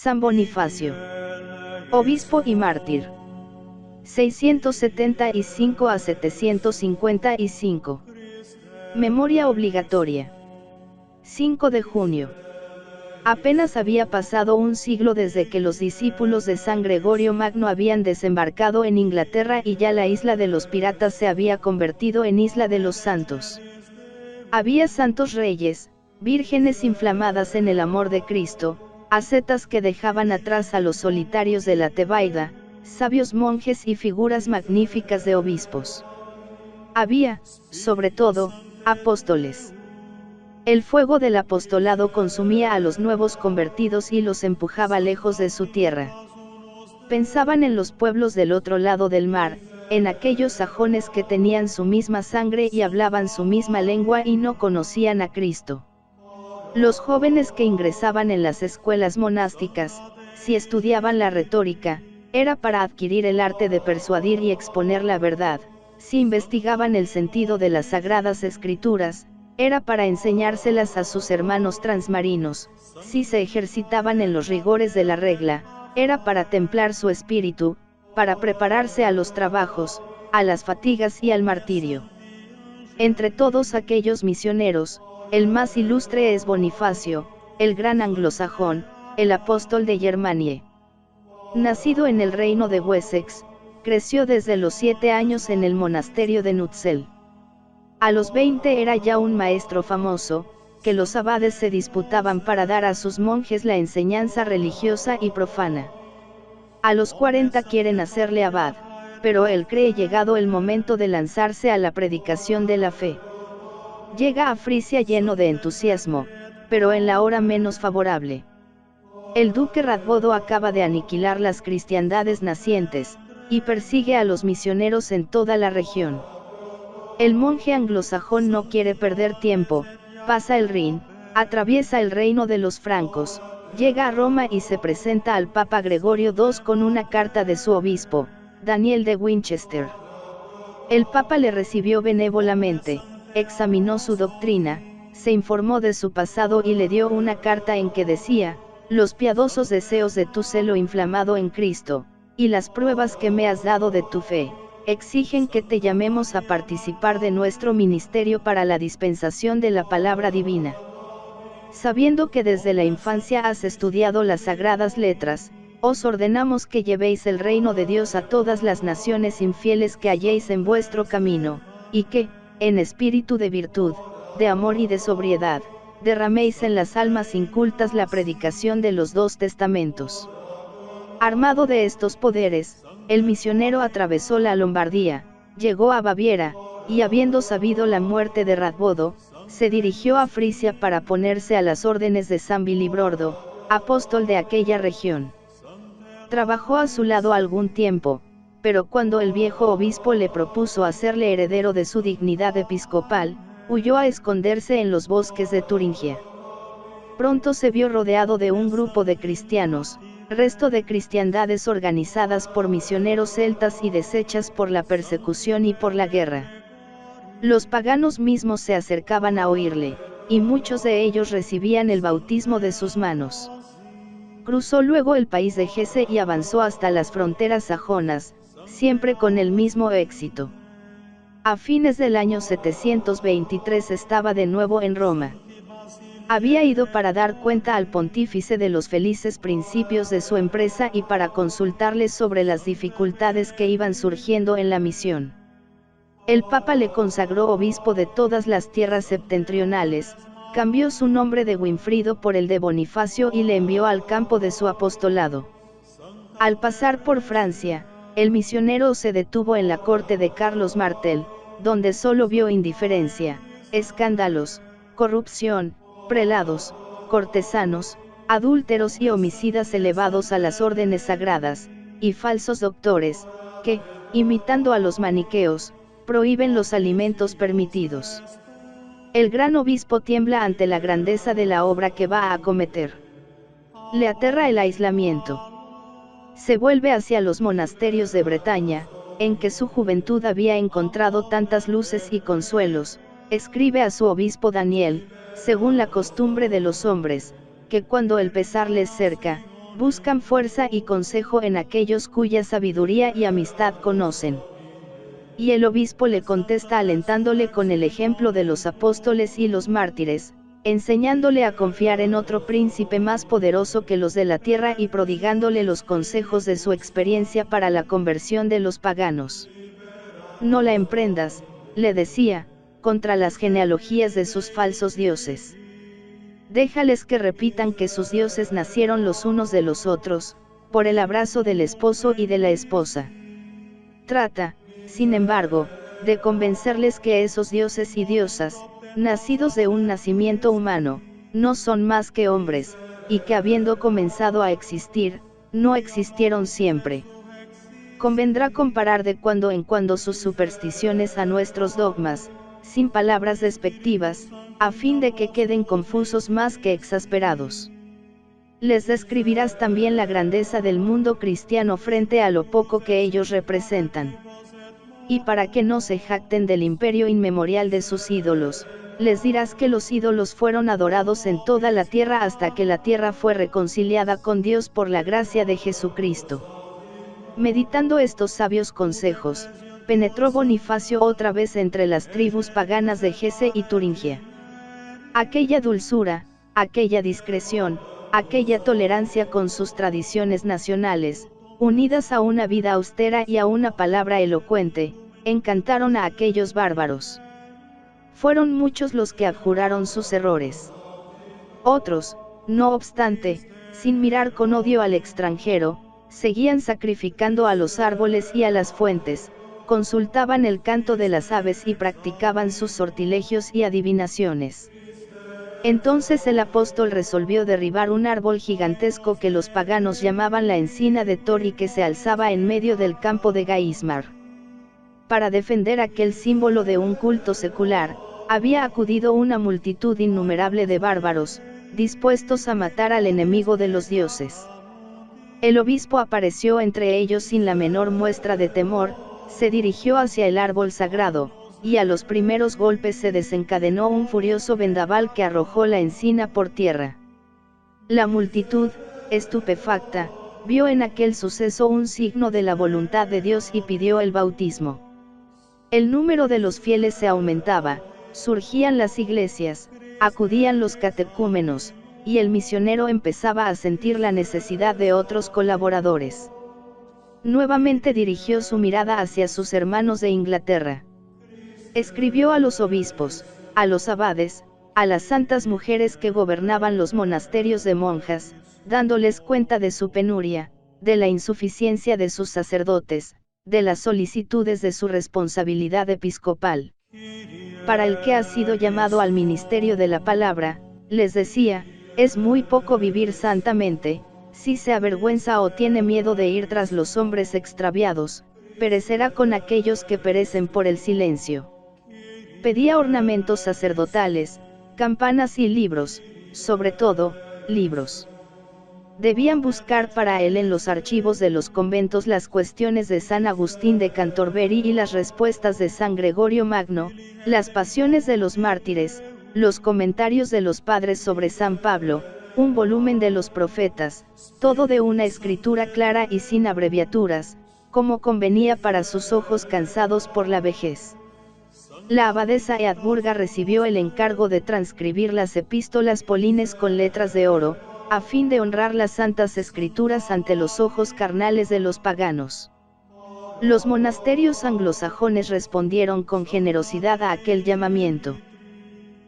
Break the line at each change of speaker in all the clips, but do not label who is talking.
San Bonifacio, obispo y mártir. 675 a 755. Memoria obligatoria. 5 de junio. Apenas había pasado un siglo desde que los discípulos de San Gregorio Magno habían desembarcado en Inglaterra y ya la isla de los piratas se había convertido en isla de los santos. Había santos reyes, vírgenes inflamadas en el amor de Cristo, ascetas que dejaban atrás a los solitarios de la Tebaida, sabios monjes y figuras magníficas de obispos. Había, sobre todo, apóstoles. El fuego del apostolado consumía a los nuevos convertidos y los empujaba lejos de su tierra. Pensaban en los pueblos del otro lado del mar, en aquellos sajones que tenían su misma sangre y hablaban su misma lengua y no conocían a Cristo. Los jóvenes que ingresaban en las escuelas monásticas, si estudiaban la retórica, era para adquirir el arte de persuadir y exponer la verdad; si investigaban el sentido de las sagradas escrituras, era para enseñárselas a sus hermanos transmarinos; si se ejercitaban en los rigores de la regla, era para templar su espíritu, para prepararse a los trabajos, a las fatigas y al martirio. Entre todos aquellos misioneros, el más ilustre es Bonifacio, el gran anglosajón, el apóstol de Germania. Nacido en el reino de Wessex, creció desde los 7 años en el monasterio de Nutzel. A los 20 era ya un maestro famoso, que los abades se disputaban para dar a sus monjes la enseñanza religiosa y profana. A los 40 quieren hacerle abad, pero él cree llegado el momento de lanzarse a la predicación de la fe. Llega a Frisia lleno de entusiasmo, pero en la hora menos favorable. El duque Radbodo acaba de aniquilar las cristiandades nacientes, y persigue a los misioneros en toda la región. El monje anglosajón no quiere perder tiempo, pasa el Rin, atraviesa el reino de los francos, llega a Roma y se presenta al Papa Gregorio II con una carta de su obispo, Daniel de Winchester. El Papa le recibió benévolamente, examinó su doctrina, se informó de su pasado y le dio una carta en que decía: los piadosos deseos de tu celo inflamado en Cristo, y las pruebas que me has dado de tu fe, exigen que te llamemos a participar de nuestro ministerio para la dispensación de la palabra divina. Sabiendo que desde la infancia has estudiado las sagradas letras, os ordenamos que llevéis el reino de Dios a todas las naciones infieles que halléis en vuestro camino, y que, en espíritu de virtud, de amor y de sobriedad, derraméis en las almas incultas la predicación de los 2 testamentos. Armado de estos poderes, el misionero atravesó la Lombardía, llegó a Baviera, y habiendo sabido la muerte de Radbodo, se dirigió a Frisia para ponerse a las órdenes de San Vilibrordo, apóstol de aquella región. Trabajó a su lado algún tiempo, pero cuando el viejo obispo le propuso hacerle heredero de su dignidad episcopal, huyó a esconderse en los bosques de Turingia. Pronto se vio rodeado de un grupo de cristianos, resto de cristiandades organizadas por misioneros celtas y deshechas por la persecución y por la guerra. Los paganos mismos se acercaban a oírle, y muchos de ellos recibían el bautismo de sus manos. Cruzó luego el país de Hesse y avanzó hasta las fronteras sajonas, siempre con el mismo éxito. A fines del año 723 estaba de nuevo en Roma. Había ido para dar cuenta al pontífice de los felices principios de su empresa y para consultarles sobre las dificultades que iban surgiendo en la misión. El Papa le consagró obispo de todas las tierras septentrionales, cambió su nombre de Winfrido por el de Bonifacio y le envió al campo de su apostolado. Al pasar por Francia, el misionero se detuvo en la corte de Carlos Martel, donde solo vio indiferencia, escándalos, corrupción, prelados, cortesanos, adúlteros y homicidas elevados a las órdenes sagradas, y falsos doctores, que, imitando a los maniqueos, prohíben los alimentos permitidos. El gran obispo tiembla ante la grandeza de la obra que va a acometer. Le aterra el aislamiento. Se vuelve hacia los monasterios de Bretaña, en que su juventud había encontrado tantas luces y consuelos, escribe a su obispo Daniel, según la costumbre de los hombres, que cuando el pesar les cerca, Buscan fuerza y consejo en aquellos cuya sabiduría y amistad conocen. Y el obispo le contesta alentándole con el ejemplo de los apóstoles y los mártires, enseñándole a confiar en otro príncipe más poderoso que los de la tierra y prodigándole los consejos de su experiencia para la conversión de los paganos. No la emprendas, le decía, contra las genealogías de sus falsos dioses. Déjales que repitan que sus dioses nacieron los unos de los otros, por el abrazo del esposo y de la esposa. Trata, sin embargo, de convencerles que esos dioses y diosas, nacidos de un nacimiento humano, no son más que hombres, y que habiendo comenzado a existir, no existieron siempre. Convendrá comparar de cuando en cuando sus supersticiones a nuestros dogmas, sin palabras despectivas, a fin de que queden confusos más que exasperados. Les describirás también la grandeza del mundo cristiano frente a lo poco que ellos representan. Y para que no se jacten del imperio inmemorial de sus ídolos, les dirás que los ídolos fueron adorados en toda la tierra hasta que la tierra fue reconciliada con Dios por la gracia de Jesucristo. Meditando estos sabios consejos, penetró Bonifacio otra vez entre las tribus paganas de Hesse y Turingia. Aquella dulzura, aquella discreción, aquella tolerancia con sus tradiciones nacionales, unidas a una vida austera y a una palabra elocuente, encantaron a aquellos bárbaros. Fueron muchos los que abjuraron sus errores. Otros, no obstante, sin mirar con odio al extranjero, seguían sacrificando a los árboles y a las fuentes, consultaban el canto de las aves y practicaban sus sortilegios y adivinaciones. Entonces el apóstol resolvió derribar un árbol gigantesco que los paganos llamaban la encina de Thor y que se alzaba en medio del campo de Geismar. Para defender aquel símbolo de un culto secular, había acudido una multitud innumerable de bárbaros, dispuestos a matar al enemigo de los dioses. El obispo apareció entre ellos sin la menor muestra de temor, se dirigió hacia el árbol sagrado, y a los primeros golpes se desencadenó un furioso vendaval que arrojó la encina por tierra. La multitud, estupefacta, vio en aquel suceso un signo de la voluntad de Dios y pidió el bautismo. El número de los fieles se aumentaba, surgían las iglesias, acudían los catecúmenos, y el misionero empezaba a sentir la necesidad de otros colaboradores. Nuevamente dirigió su mirada hacia sus hermanos de Inglaterra. Escribió a los obispos, a los abades, a las santas mujeres que gobernaban los monasterios de monjas, dándoles cuenta de su penuria, de la insuficiencia de sus sacerdotes, de las solicitudes de su responsabilidad episcopal. Para el que ha sido llamado al ministerio de la palabra, les decía, es muy poco vivir santamente, si se avergüenza o tiene miedo de ir tras los hombres extraviados, perecerá con aquellos que perecen por el silencio. Pedía ornamentos sacerdotales, campanas y libros, sobre todo, libros. Debían buscar para él en los archivos de los conventos las cuestiones de San Agustín de Canterbury y las respuestas de San Gregorio Magno, las pasiones de los mártires, los comentarios de los padres sobre San Pablo, un volumen de los profetas, todo de una escritura clara y sin abreviaturas, como convenía para sus ojos cansados por la vejez. La abadesa Eadburga recibió el encargo de transcribir las epístolas paulines con letras de oro, a fin de honrar las santas escrituras ante los ojos carnales de los paganos. Los monasterios anglosajones respondieron con generosidad a aquel llamamiento.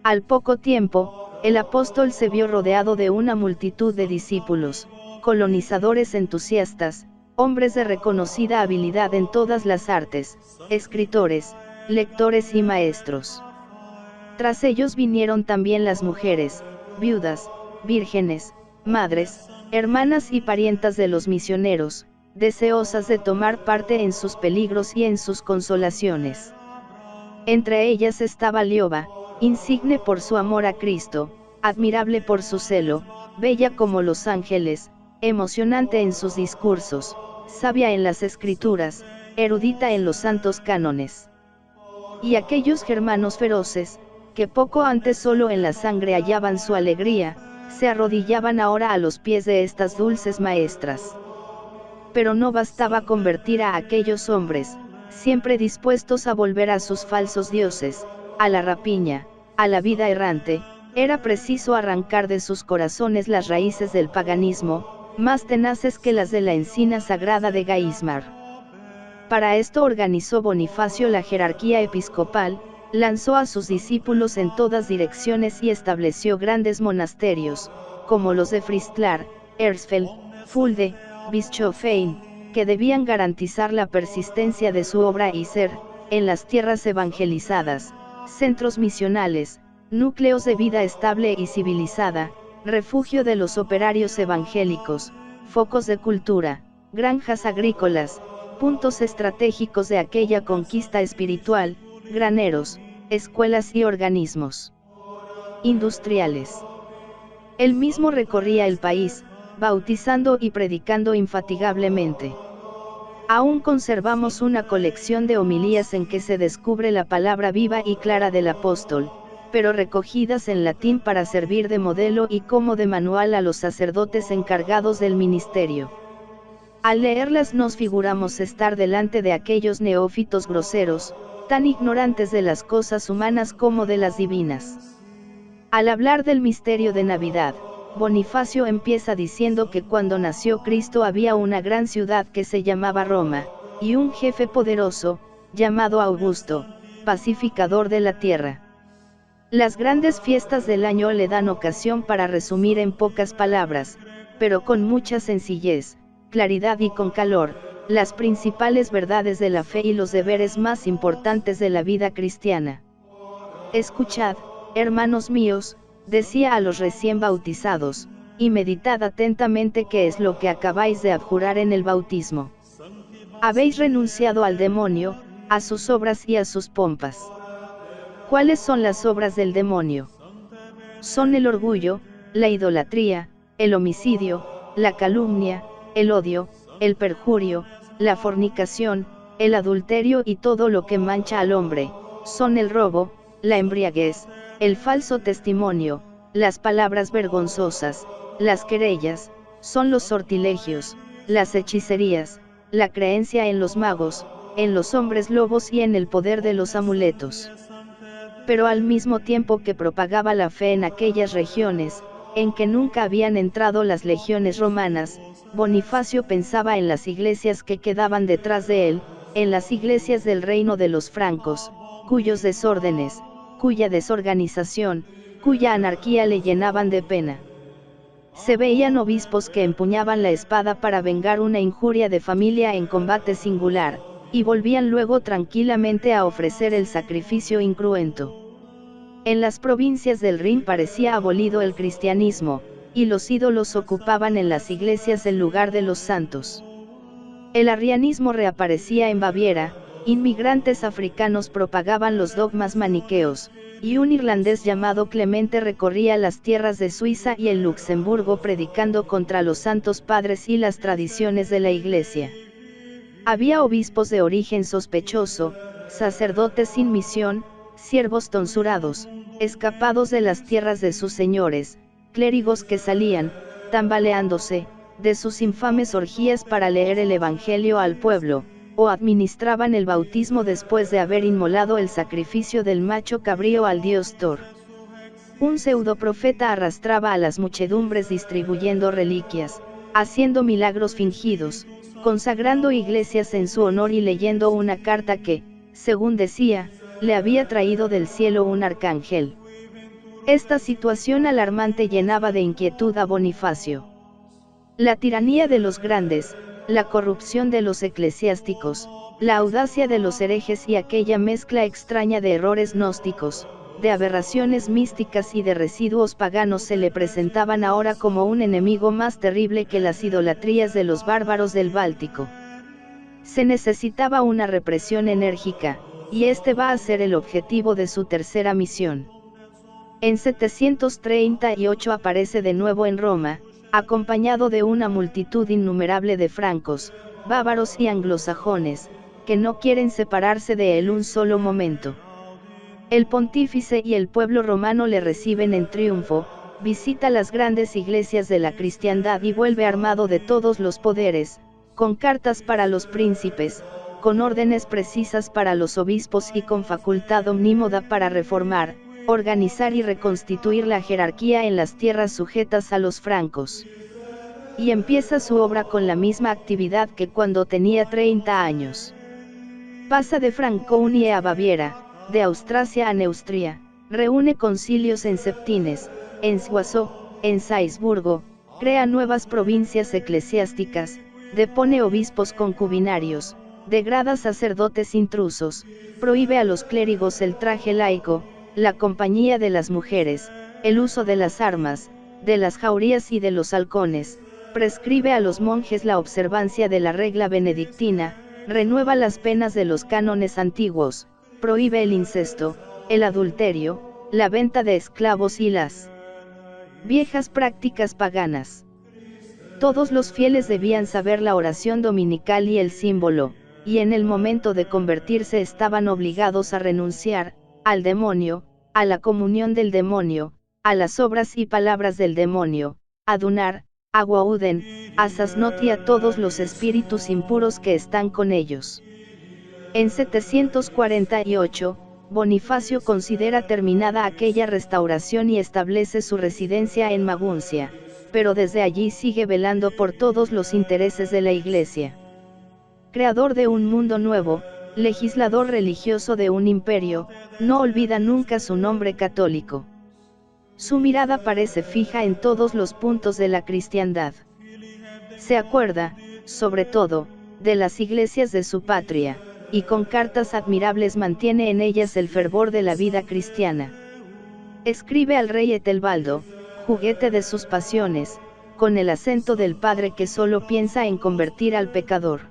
Al poco tiempo, el apóstol se vio rodeado de una multitud de discípulos, colonizadores entusiastas, hombres de reconocida habilidad en todas las artes, escritores, lectores y maestros. Tras ellos vinieron también las mujeres, viudas, vírgenes, madres, hermanas y parientas de los misioneros, deseosas de tomar parte en sus peligros y en sus consolaciones. Entre ellas estaba Lioba, insigne por su amor a Cristo, admirable por su celo, bella como los ángeles, emocionante en sus discursos, sabia en las escrituras, erudita en los santos cánones. Y aquellos germanos feroces, que poco antes solo en la sangre hallaban su alegría, se arrodillaban ahora a los pies de estas dulces maestras. Pero no bastaba convertir a aquellos hombres, siempre dispuestos a volver a sus falsos dioses, a la rapiña, a la vida errante, era preciso arrancar de sus corazones las raíces del paganismo, más tenaces que las de la encina sagrada de Gaismar. Para esto organizó Bonifacio la jerarquía episcopal, lanzó a sus discípulos en todas direcciones y estableció grandes monasterios, como los de Fristlar, Ersfeld, Fulde, Bischofein, que debían garantizar la persistencia de su obra y ser, en las tierras evangelizadas, centros misionales, núcleos de vida estable y civilizada, refugio de los operarios evangélicos, focos de cultura, granjas agrícolas, puntos estratégicos de aquella conquista espiritual, graneros, escuelas y organismos industriales. Él mismo recorría el país, bautizando y predicando infatigablemente. Aún conservamos una colección de homilías en que se descubre la palabra viva y clara del apóstol, pero recogidas en latín para servir de modelo y como de manual a los sacerdotes encargados del ministerio. Al leerlas nos figuramos estar delante de aquellos neófitos groseros, tan ignorantes de las cosas humanas como de las divinas. Al hablar del misterio de Navidad, Bonifacio empieza diciendo que cuando nació Cristo había una gran ciudad que se llamaba Roma, y un jefe poderoso, llamado Augusto, pacificador de la tierra. Las grandes fiestas del año le dan ocasión para resumir en pocas palabras, pero con mucha sencillez, claridad y con calor, las principales verdades de la fe y los deberes más importantes de la vida cristiana. Escuchad, hermanos míos, decía a los recién bautizados, y meditad atentamente qué es lo que acabáis de abjurar en el bautismo. Habéis renunciado al demonio, a sus obras y a sus pompas. ¿Cuáles son las obras del demonio? Son el orgullo, la idolatría, el homicidio, la calumnia, el odio, el perjurio, la fornicación, el adulterio y todo lo que mancha al hombre, son el robo, la embriaguez, el falso testimonio, las palabras vergonzosas, las querellas, son los sortilegios, las hechicerías, la creencia en los magos, en los hombres lobos y en el poder de los amuletos. Pero al mismo tiempo que propagaba la fe en aquellas regiones, en que nunca habían entrado las legiones romanas, Bonifacio pensaba en las iglesias que quedaban detrás de él, en las iglesias del reino de los francos, cuyos desórdenes, cuya desorganización, cuya anarquía le llenaban de pena. Se veían obispos que empuñaban la espada para vengar una injuria de familia en combate singular, y volvían luego tranquilamente a ofrecer el sacrificio incruento. En las provincias del Rin parecía abolido el cristianismo, y los ídolos ocupaban en las iglesias el lugar de los santos. El arrianismo reaparecía en Baviera, inmigrantes africanos propagaban los dogmas maniqueos, y un irlandés llamado Clemente recorría las tierras de Suiza y el Luxemburgo predicando contra los santos padres y las tradiciones de la Iglesia. Había obispos de origen sospechoso, sacerdotes sin misión, siervos tonsurados, escapados de las tierras de sus señores, clérigos que salían, tambaleándose, de sus infames orgías para leer el Evangelio al pueblo, o administraban el bautismo después de haber inmolado el sacrificio del macho cabrío al dios Thor. Un pseudoprofeta arrastraba a las muchedumbres distribuyendo reliquias, haciendo milagros fingidos, consagrando iglesias en su honor y leyendo una carta que, según decía, le había traído del cielo un arcángel. Esta situación alarmante llenaba de inquietud a Bonifacio. La tiranía de los grandes, la corrupción de los eclesiásticos, la audacia de los herejes y aquella mezcla extraña de errores gnósticos, de aberraciones místicas y de residuos paganos se le presentaban ahora como un enemigo más terrible que las idolatrías de los bárbaros del Báltico. Se necesitaba una represión enérgica, y este va a ser el objetivo de su tercera misión. En 738 aparece de nuevo en Roma, acompañado de una multitud innumerable de francos, bávaros y anglosajones, que no quieren separarse de él un solo momento. El pontífice y el pueblo romano le reciben en triunfo, visita las grandes iglesias de la cristiandad y vuelve armado de todos los poderes, con cartas para los príncipes, con órdenes precisas para los obispos y con facultad omnímoda para reformar, organizar y reconstituir la jerarquía en las tierras sujetas a los francos. Y empieza su obra con la misma actividad que cuando tenía 30 años. Pasa de Franconia a Baviera, de Austrasia a Neustria, reúne concilios en Septines, en Soissons, en Salzburgo, crea nuevas provincias eclesiásticas, depone obispos concubinarios, degrada sacerdotes intrusos, prohíbe a los clérigos el traje laico, la compañía de las mujeres, el uso de las armas, de las jaurías y de los halcones, prescribe a los monjes la observancia de la regla benedictina, renueva las penas de los cánones antiguos, prohíbe el incesto, el adulterio, la venta de esclavos y las viejas prácticas paganas. Todos los fieles debían saber la oración dominical y el símbolo, y en el momento de convertirse estaban obligados a renunciar al demonio, a la comunión del demonio, a las obras y palabras del demonio, a Dunar, a Wouden, a Sasnot y a todos los espíritus impuros que están con ellos. En 748, Bonifacio considera terminada aquella restauración y establece su residencia en Maguncia, pero desde allí sigue velando por todos los intereses de la Iglesia. Creador de un mundo nuevo, legislador religioso de un imperio, no olvida nunca su nombre católico. Su mirada parece fija en todos los puntos de la cristiandad. Se acuerda, sobre todo, de las iglesias de su patria, y con cartas admirables mantiene en ellas el fervor de la vida cristiana. Escribe al rey Etelbaldo, juguete de sus pasiones, con el acento del padre que solo piensa en convertir al pecador.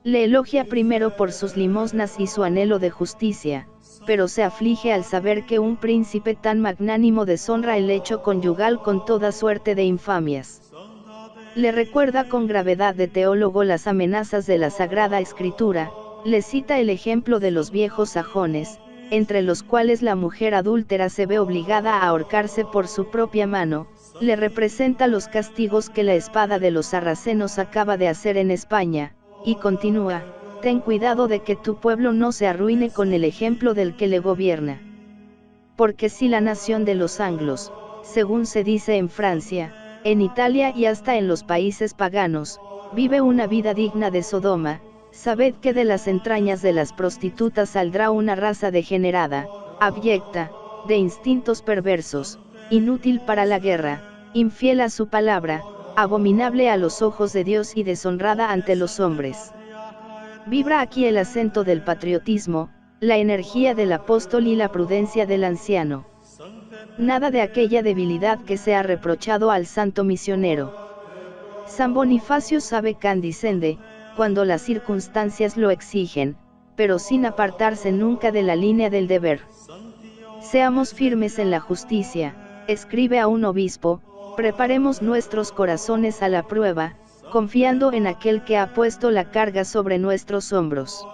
Le elogia primero por sus limosnas y su anhelo de justicia, pero se aflige al saber que un príncipe tan magnánimo deshonra el lecho conyugal con toda suerte de infamias. Le recuerda con gravedad de teólogo las amenazas de la Sagrada Escritura, le cita el ejemplo de los viejos sajones, entre los cuales la mujer adúltera se ve obligada a ahorcarse por su propia mano, le representa los castigos que la espada de los sarracenos acaba de hacer en España, y continúa: ten cuidado de que tu pueblo no se arruine con el ejemplo del que le gobierna. Porque si la nación de los anglos, según se dice en Francia, en Italia y hasta en los países paganos, vive una vida digna de Sodoma, sabed que de las entrañas de las prostitutas saldrá una raza degenerada, abyecta, de instintos perversos, inútil para la guerra, infiel a su palabra, abominable a los ojos de Dios y deshonrada ante los hombres. Vibra aquí el acento del patriotismo, la energía del apóstol y la prudencia del anciano. Nada de aquella debilidad que se ha reprochado al santo misionero. San Bonifacio sabe condescende, cuando las circunstancias lo exigen, pero sin apartarse nunca de la línea del deber. Seamos firmes en la justicia, escribe a un obispo, preparemos nuestros corazones a la prueba, confiando en aquel que ha puesto la carga sobre nuestros hombros.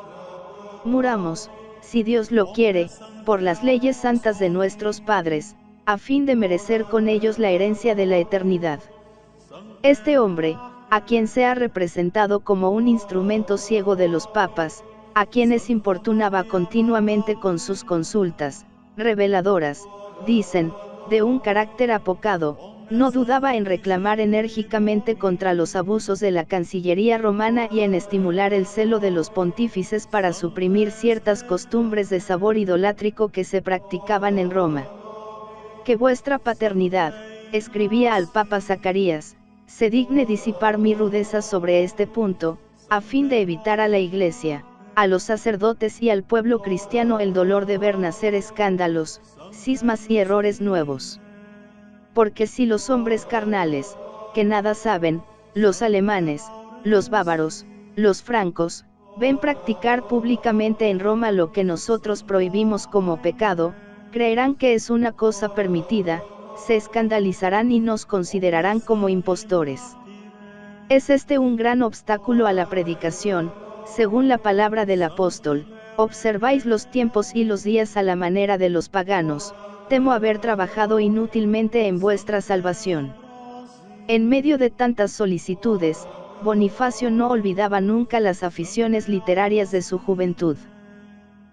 Muramos, si Dios lo quiere, por las leyes santas de nuestros padres, a fin de merecer con ellos la herencia de la eternidad. Este hombre, a quien se ha representado como un instrumento ciego de los papas, a quienes importunaba continuamente con sus consultas, reveladoras, dicen, de un carácter apocado, no dudaba en reclamar enérgicamente contra los abusos de la Cancillería romana y en estimular el celo de los pontífices para suprimir ciertas costumbres de sabor idolátrico que se practicaban en Roma. Que vuestra paternidad, escribía al Papa Zacarías, se digne disipar mi rudeza sobre este punto, a fin de evitar a la Iglesia, a los sacerdotes y al pueblo cristiano el dolor de ver nacer escándalos, cismas y errores nuevos. Porque si los hombres carnales, que nada saben, los alemanes, los bávaros, los francos, ven practicar públicamente en Roma lo que nosotros prohibimos como pecado, creerán que es una cosa permitida, se escandalizarán y nos considerarán como impostores. Es este un gran obstáculo a la predicación, según la palabra del apóstol: observáis los tiempos y los días a la manera de los paganos, temo haber trabajado inútilmente en vuestra salvación. En medio de tantas solicitudes, Bonifacio no olvidaba nunca las aficiones literarias de su juventud.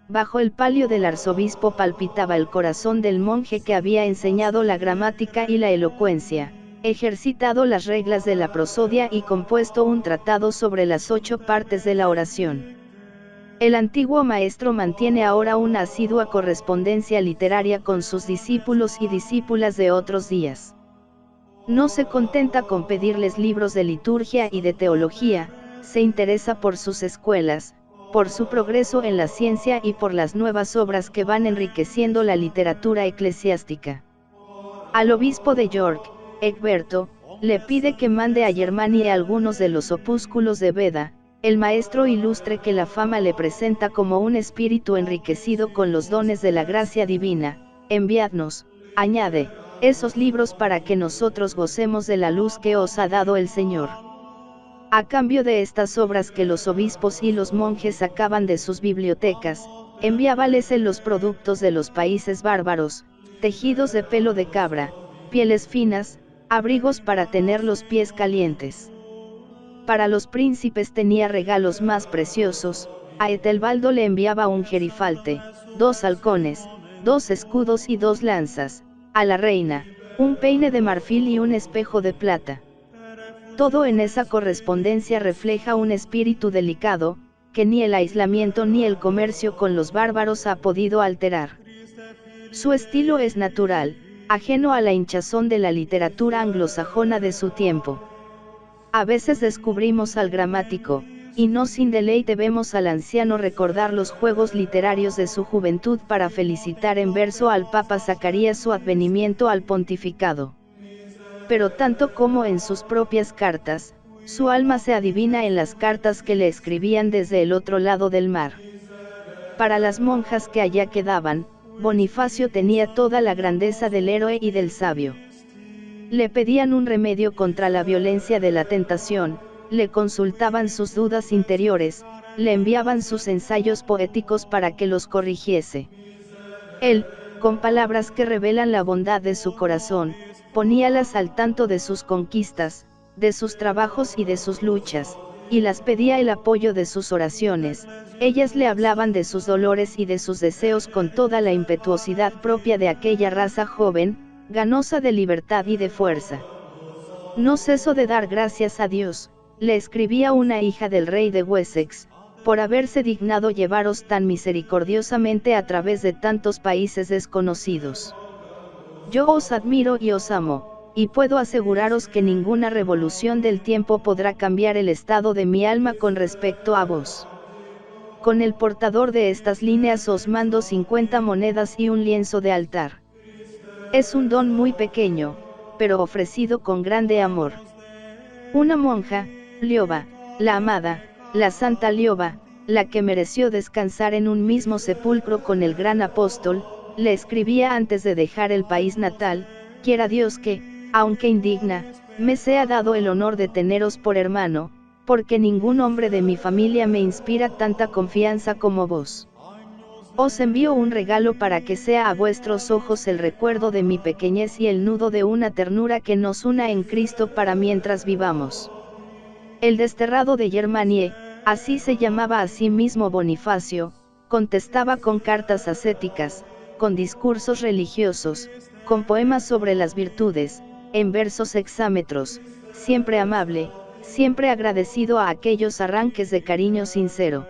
Bajo el palio del arzobispo palpitaba el corazón del monje que había enseñado la gramática y la elocuencia, ejercitado las reglas de la prosodia y compuesto un tratado sobre las 8 partes de la oración. El antiguo maestro mantiene ahora una asidua correspondencia literaria con sus discípulos y discípulas de otros días. No se contenta con pedirles libros de liturgia y de teología, se interesa por sus escuelas, por su progreso en la ciencia y por las nuevas obras que van enriqueciendo la literatura eclesiástica. Al obispo de York, Egberto, le pide que mande a Germania algunos de los opúsculos de Beda, el maestro ilustre que la fama le presenta como un espíritu enriquecido con los dones de la gracia divina. Enviadnos, añade, esos libros para que nosotros gocemos de la luz que os ha dado el Señor. A cambio de estas obras que los obispos y los monjes sacaban de sus bibliotecas, enviábales él los productos de los países bárbaros, tejidos de pelo de cabra, pieles finas, abrigos para tener los pies calientes. Para los príncipes tenía regalos más preciosos, a Etelbaldo le enviaba un gerifalte, 2 halcones, 2 escudos y 2 lanzas, a la reina, un peine de marfil y un espejo de plata. Todo en esa correspondencia refleja un espíritu delicado, que ni el aislamiento ni el comercio con los bárbaros ha podido alterar. Su estilo es natural, ajeno a la hinchazón de la literatura anglosajona de su tiempo. A veces descubrimos al gramático, y no sin deleite vemos al anciano recordar los juegos literarios de su juventud para felicitar en verso al Papa Zacarías su advenimiento al pontificado. Pero tanto como en sus propias cartas, su alma se adivina en las cartas que le escribían desde el otro lado del mar. Para las monjas que allá quedaban, Bonifacio tenía toda la grandeza del héroe y del sabio. Le pedían un remedio contra la violencia de la tentación, le consultaban sus dudas interiores, le enviaban sus ensayos poéticos para que los corrigiese. Él, con palabras que revelan la bondad de su corazón, poníalas al tanto de sus conquistas, de sus trabajos y de sus luchas, y las pedía el apoyo de sus oraciones. Ellas le hablaban de sus dolores y de sus deseos con toda la impetuosidad propia de aquella raza joven, ganosa de libertad y de fuerza. No ceso de dar gracias a Dios, le escribía una hija del rey de Wessex, por haberse dignado llevaros tan misericordiosamente a través de tantos países desconocidos. Yo os admiro y os amo, y puedo aseguraros que ninguna revolución del tiempo podrá cambiar el estado de mi alma con respecto a vos. Con el portador de estas líneas os mando 50 monedas y un lienzo de altar. Es un don muy pequeño, pero ofrecido con grande amor. Una monja, Lioba, la amada, la santa Lioba, la que mereció descansar en un mismo sepulcro con el gran apóstol, le escribía antes de dejar el país natal: quiera Dios que, aunque indigna, me sea dado el honor de teneros por hermano, porque ningún hombre de mi familia me inspira tanta confianza como vos. Os envío un regalo para que sea a vuestros ojos el recuerdo de mi pequeñez y el nudo de una ternura que nos una en Cristo para mientras vivamos. El desterrado de Germanie, así se llamaba a sí mismo Bonifacio, contestaba con cartas ascéticas, con discursos religiosos, con poemas sobre las virtudes, en versos hexámetros, siempre amable, siempre agradecido a aquellos arranques de cariño sincero.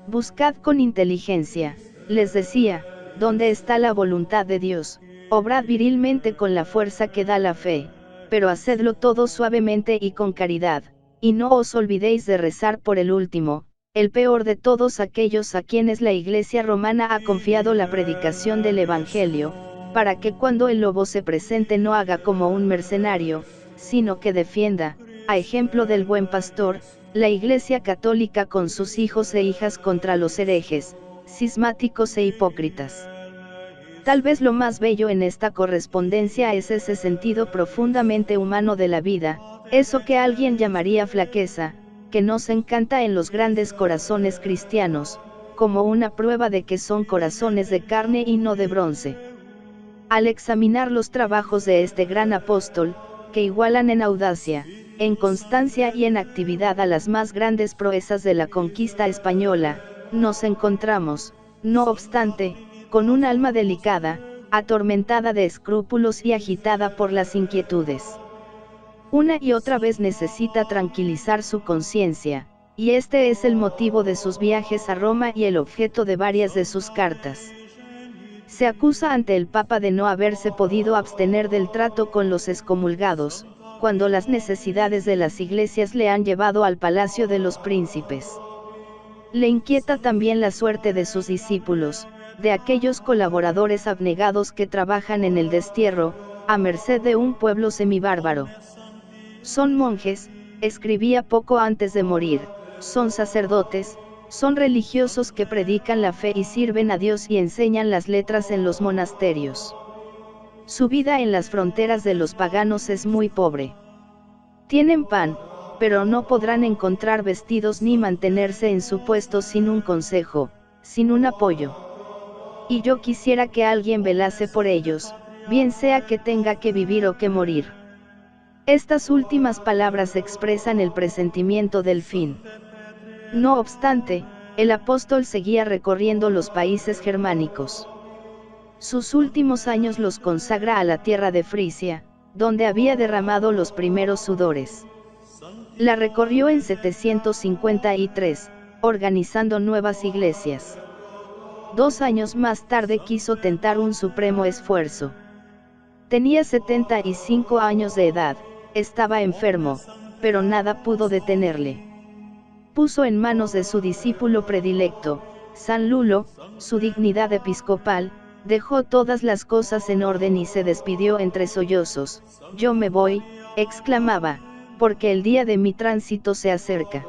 Buscad con inteligencia, les decía, donde está la voluntad de Dios, obrad virilmente con la fuerza que da la fe, pero hacedlo todo suavemente y con caridad, y no os olvidéis de rezar por el último, el peor de todos aquellos a quienes la Iglesia romana ha confiado la predicación del Evangelio, para que cuando el lobo se presente no haga como un mercenario, sino que defienda, a ejemplo del buen pastor, la Iglesia católica con sus hijos e hijas contra los herejes, cismáticos e hipócritas. Tal vez lo más bello en esta correspondencia es ese sentido profundamente humano de la vida, eso que alguien llamaría flaqueza, que nos encanta en los grandes corazones cristianos, como una prueba de que son corazones de carne y no de bronce. Al examinar los trabajos de este gran apóstol, que igualan en audacia, en constancia y en actividad a las más grandes proezas de la conquista española, nos encontramos, no obstante, con un alma delicada, atormentada de escrúpulos y agitada por las inquietudes. Una y otra vez necesita tranquilizar su conciencia, y este es el motivo de sus viajes a Roma y el objeto de varias de sus cartas. Se acusa ante el Papa de no haberse podido abstener del trato con los excomulgados, cuando las necesidades de las iglesias le han llevado al palacio de los príncipes. Le inquieta también la suerte de sus discípulos, de aquellos colaboradores abnegados que trabajan en el destierro, a merced de un pueblo semibárbaro. Son monjes, escribía poco antes de morir, son sacerdotes, son religiosos que predican la fe y sirven a Dios y enseñan las letras en los monasterios. Su vida en las fronteras de los paganos es muy pobre. Tienen pan, pero no podrán encontrar vestidos ni mantenerse en su puesto sin un consejo, sin un apoyo. Y yo quisiera que alguien velase por ellos, bien sea que tenga que vivir o que morir. Estas últimas palabras expresan el presentimiento del fin. No obstante, el apóstol seguía recorriendo los países germánicos. Sus últimos años los consagra a la tierra de Frisia, donde había derramado los primeros sudores. La recorrió en 753, organizando nuevas iglesias. 2 años más tarde quiso tentar un supremo esfuerzo. Tenía 75 años de edad, estaba enfermo, pero nada pudo detenerle. Puso en manos de su discípulo predilecto, San Lulo, su dignidad episcopal, dejó todas las cosas en orden y se despidió entre sollozos. «Yo me voy», exclamaba, «porque el día de mi tránsito se acerca.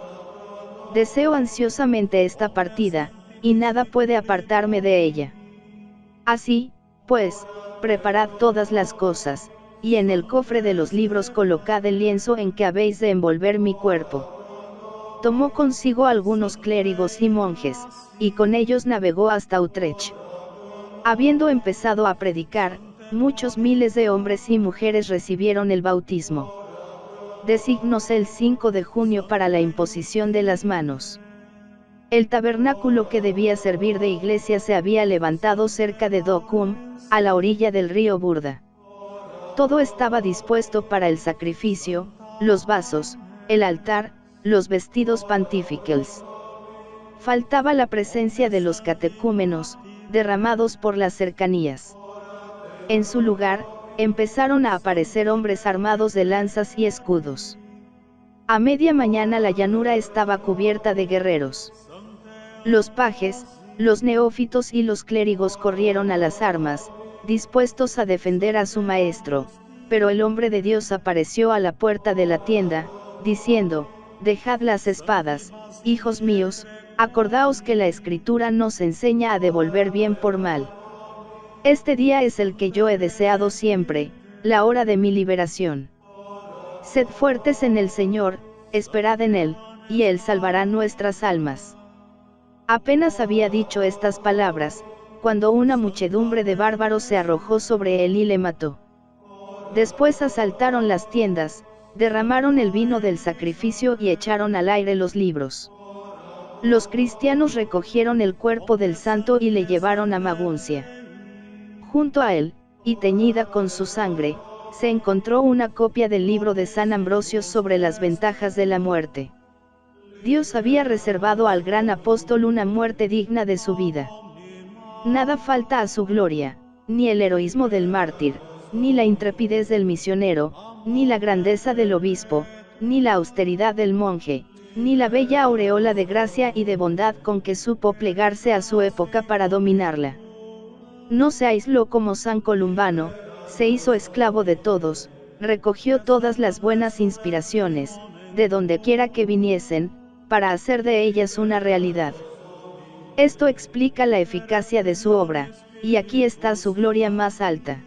Deseo ansiosamente esta partida, y nada puede apartarme de ella. Así, pues, preparad todas las cosas, y en el cofre de los libros colocad el lienzo en que habéis de envolver mi cuerpo». Tomó consigo algunos clérigos y monjes, y con ellos navegó hasta Utrecht. Habiendo empezado a predicar, muchos miles de hombres y mujeres recibieron el bautismo. Designóse el 5 de junio para la imposición de las manos. El tabernáculo que debía servir de iglesia se había levantado cerca de Docum, a la orilla del río Burda. Todo estaba dispuesto para el sacrificio, los vasos, el altar, los vestidos pontificales. Faltaba la presencia de los catecúmenos, derramados por las cercanías. En su lugar, empezaron a aparecer hombres armados de lanzas y escudos. A media mañana la llanura estaba cubierta de guerreros. Los pajes, los neófitos y los clérigos corrieron a las armas, dispuestos a defender a su maestro, pero el hombre de Dios apareció a la puerta de la tienda, diciendo: «Dejad las espadas, hijos míos, acordaos que la Escritura nos enseña a devolver bien por mal. Este día es el que yo he deseado siempre, la hora de mi liberación. Sed fuertes en el Señor, esperad en Él, y Él salvará nuestras almas». Apenas había dicho estas palabras, cuando una muchedumbre de bárbaros se arrojó sobre él y le mató. Después asaltaron las tiendas, derramaron el vino del sacrificio y echaron al aire los libros. Los cristianos recogieron el cuerpo del santo y le llevaron a Maguncia. Junto a él, y teñida con su sangre, se encontró una copia del libro de San Ambrosio sobre las ventajas de la muerte. Dios había reservado al gran apóstol una muerte digna de su vida. Nada falta a su gloria, ni el heroísmo del mártir, ni la intrepidez del misionero, ni la grandeza del obispo, ni la austeridad del monje, ni la bella aureola de gracia y de bondad con que supo plegarse a su época para dominarla. No seáislo como San Columbano, se hizo esclavo de todos, recogió todas las buenas inspiraciones, de donde quiera que viniesen, para hacer de ellas una realidad. Esto explica la eficacia de su obra, y aquí está su gloria más alta.